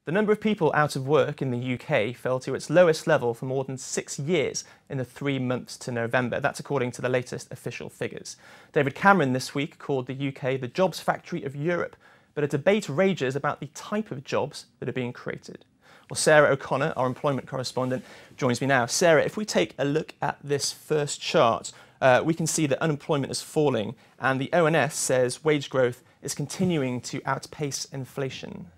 The number of people out of work in the UK fell to its lowest level for more than 6 years in the 3 months to November. That's according to the latest official figures. David Cameron this week called the UK the jobs factory of Europe, but a debate rages about the type of jobs that are being created. Well, Sarah O'Connor, our employment correspondent, joins me now. Sarah, if we take a look at this first chart, we can see that unemployment is falling and the ONS says wage growth is continuing to outpace inflation.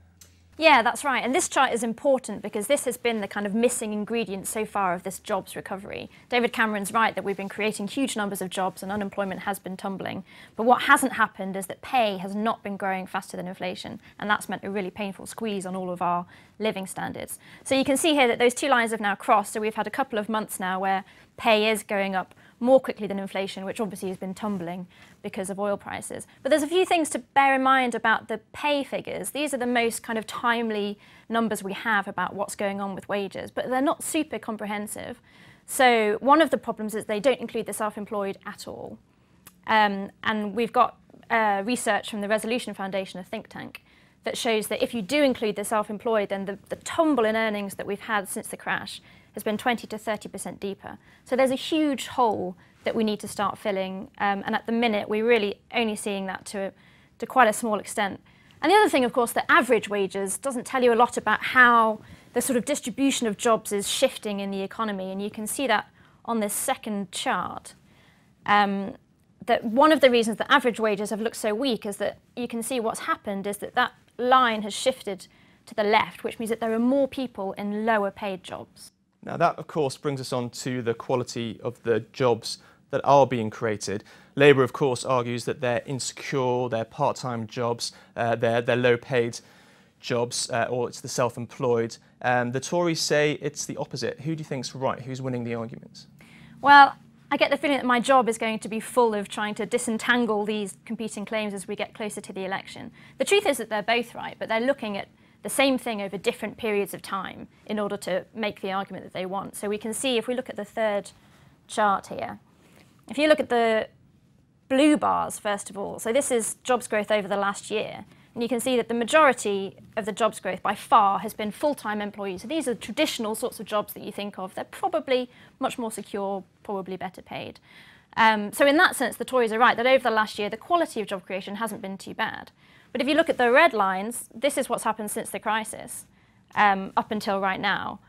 Yeah, that's right. And this chart is important because this has been the kind of missing ingredient so far of this jobs recovery. David Cameron's right that we've been creating huge numbers of jobs and unemployment has been tumbling. But what hasn't happened is that pay has not been growing faster than inflation. And that's meant a really painful squeeze on all of our living standards. So you can see here that those two lines have now crossed. So we've had a couple of months now where pay is going up more quickly than inflation, which obviously has been tumbling because of oil prices. But there's a few things to bear in mind about the pay figures. These are the most kind of timely numbers we have about what's going on with wages, but they're not super comprehensive. So one of the problems is they don't include the self-employed at all. And we've got research from the Resolution Foundation, a think tank, that shows that if you do include the self-employed, then the tumble in earnings that we've had since the crash has been 20 to 30% deeper. So there's a huge hole that we need to start filling, and at the minute we're really only seeing that to quite a small extent. And the other thing, of course, that average wages doesn't tell you a lot about how the sort of distribution of jobs is shifting in the economy, and you can see that on this second chart. That one of the reasons that average wages have looked so weak is that you can see what's happened is that that line has shifted to the left, which means that there are more people in lower paid jobs. Now that, of course, brings us on to the quality of the jobs that are being created. Labour, of course, argues that they're insecure, they're part-time jobs, they're low-paid jobs, or it's the self-employed. The Tories say it's the opposite. Who do you think's right? Who's winning the argument? Well, I get the feeling that my job is going to be full of trying to disentangle these competing claims as we get closer to the election. The truth is that they're both right, but they're looking at the same thing over different periods of time in order to make the argument that they want. So we can see, if we look at the third chart here, if you look at the blue bars, first of all, so this is jobs growth over the last year, and you can see that the majority of the jobs growth by far has been full-time employees. So these are traditional sorts of jobs that you think of. They're probably much more secure, probably better paid. So in that sense, the Tories are right that over the last year, the quality of job creation hasn't been too bad. But if you look at the red lines, this is what's happened since the crisis, up until right now.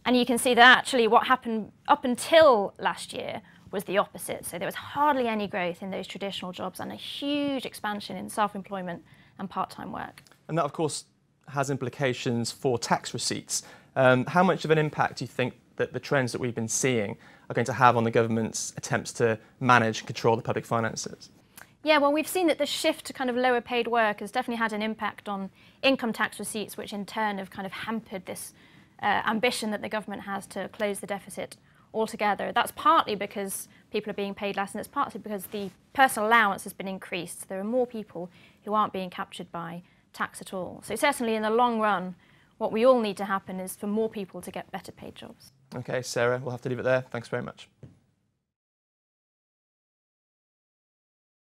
And you can see that actually what happened up until last year was the opposite. So there was hardly any growth in those traditional jobs and a huge expansion in self-employment and part-time work. And that, of course, has implications for tax receipts. How much of an impact do you think that the trends that we've been seeing are going to have on the government's attempts to manage and control the public finances? Yeah, well, we've seen that the shift to kind of lower paid work has definitely had an impact on income tax receipts, which in turn have kind of hampered this ambition that the government has to close the deficit altogether. That's partly because people are being paid less, and it's partly because the personal allowance has been increased. There are more people who aren't being captured by tax at all. So certainly in the long run, what we all need to happen is for more people to get better paid jobs. OK, Sarah, we'll have to leave it there. Thanks very much.